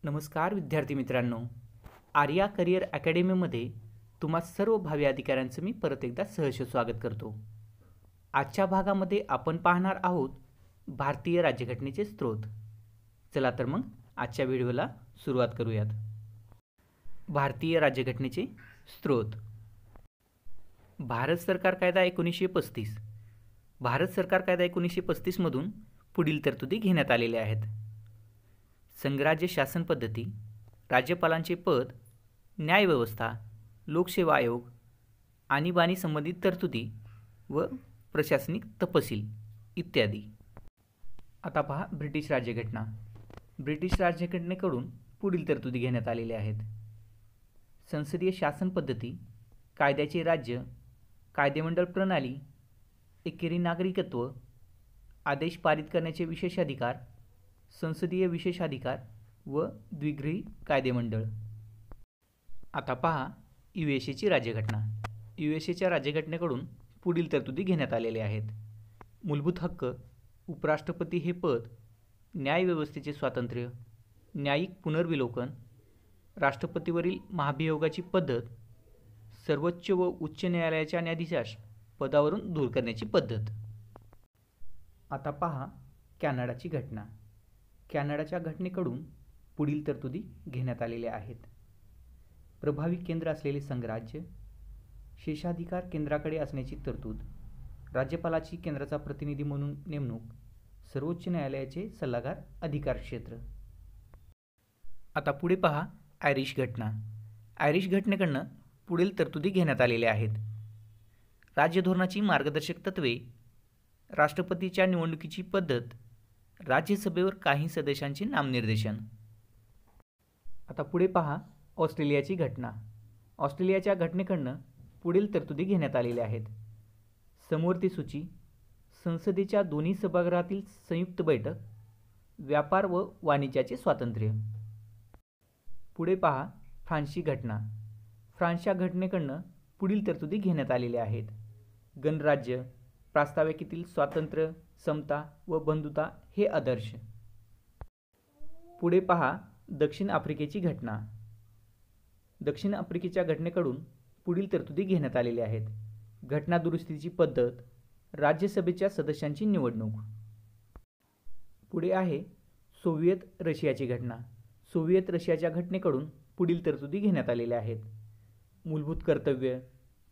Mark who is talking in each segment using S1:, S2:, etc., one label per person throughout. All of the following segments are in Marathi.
S1: नमस्कार विद्यार्थी मित्रांनो, आर्या करिअर अकॅडमीमध्ये तुम्हा सर्व भावी अधिकाऱ्यांचं मी परत एकदा सहर्ष स्वागत करतो। आजच्या भागामध्ये आपण पाहणार आहोत भारतीय राज्यघटनेचे स्रोत। चला तर मग आजच्या व्हिडिओला सुरुवात करूयात। भारतीय राज्यघटनेचे स्रोत। भारत सरकार कायदा 1935। भारत सरकार कायदा 1935 मधून पुढील तरतुदी घेण्यात आलेल्या आहेत। संघराज्य शासन पद्धती, राज्यपालांचे पद, न्यायव्यवस्था, लोकसेवा आयोग, आणीबाणी संबंधित तरतुदी व प्रशासनिक तपशील इत्यादी। आता पहा ब्रिटिश राज्यघटना। ब्रिटिश राज्यघटनेकडून पुढील तरतुदी घेण्यात आलेल्या आहेत। संसदीय शासन पद्धती, कायद्याचे राज्य, कायदेमंडळ प्रणाली, एकेरी नागरिकत्व, आदेश पारित करण्याचे विशेष अधिकार, संसदीय विशेषाधिकार व द्विगृही कायदेमंडळ। आता पहा यूएसएची राज्यघटना। यूएसएच्या राज्यघटनेकडून पुढील तरतुदी घेण्यात आलेल्या आहेत। मूलभूत हक्क, उपराष्ट्रपती हे पद, न्यायव्यवस्थेचे स्वातंत्र्य, न्यायिक पुनर्विलोकन, राष्ट्रपतीवरील महाभियोगाची पद्धत, सर्वोच्च व उच्च न्यायालयाच्या न्यायाधीशास पदावरून दूर करण्याची पद्धत। आता पहा कॅनडाची घटना। कॅनडाच्या घटनेकडून पुढील तरतुदी घेण्यात आलेल्या आहेत। प्रभावी केंद्र असलेले संघराज्य, शेषाधिकार केंद्राकडे असण्याची तरतूद, राज्यपालाची केंद्राचा प्रतिनिधी म्हणून नेमणूक, सर्वोच्च न्यायालयाचे सल्लागार अधिकार क्षेत्र। आता पुढे पहा आयरिश घटना। आयरिश घटनेकडून पुढील तरतुदी घेण्यात आलेल्या आहेत। राज्यधोरणाची मार्गदर्शक तत्त्वे, राष्ट्रपतीच्या निवडणुकीची पद्धत, राज्यसभेवर काही सदस्यांचे नामनिर्देशन। आता पुढे पहा ऑस्ट्रेलियाची घटना। ऑस्ट्रेलियाच्या घटनेकडून पुढील तरतुदी घेण्यात आलेल्या आहेत। समवर्ती सूची, संसदेच्या दोन्ही सभागृहातील संयुक्त बैठक, व्यापार व वाणिज्याचे स्वातंत्र्य। पुढे पहा फ्रान्सची घटना। फ्रान्सच्या घटनेकडून पुढील तरतुदी घेण्यात आलेल्या आहेत। गणराज्य, प्रास्ताविकेतील स्वातंत्र्य, समता व बंधुता हे आदर्श। पुढे पहा दक्षिण आफ्रिकेची घटना। दक्षिण आफ्रिकेच्या घटनेकडून पुढील तरतुदी घेण्यात आलेल्या आहेत। घटना दुरुस्तीची पद्धत, राज्यसभेच्या सदस्यांची निवडणूक। पुढे आहे सोव्हिएत रशियाची घटना। सोव्हिएत रशियाच्या घटनेकडून पुढील तरतुदी घेण्यात आलेल्या आहेत। मूलभूत कर्तव्य,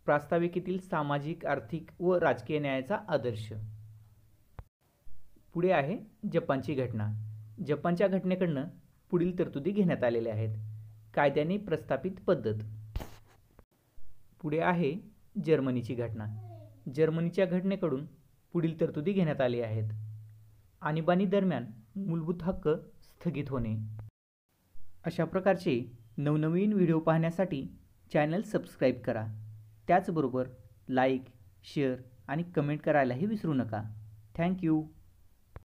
S1: प्रास्ताविकेतील सामाजिक, आर्थिक व राजकीय न्यायाचा आदर्श। पुढे आहे जपानची घटना। जपानच्या घटनेकडून पुढील तरतुदी घेण्यात आलेल्या आहेत। कायद्याने प्रस्थापित पद्धत। पुढे आहे जर्मनीची घटना। जर्मनीच्या घटनेकडून पुढील तरतुदी घेण्यात आली आहेत। आणीबाणी दरम्यान मूलभूत हक्क स्थगित होणे। अशा प्रकारचे नवनवीन व्हिडिओ पाहण्यासाठी चॅनल सबस्क्राईब करा। त्याचबरोबर लाईक, शेअर आणि कमेंट करायलाही विसरू नका। थँक्यू।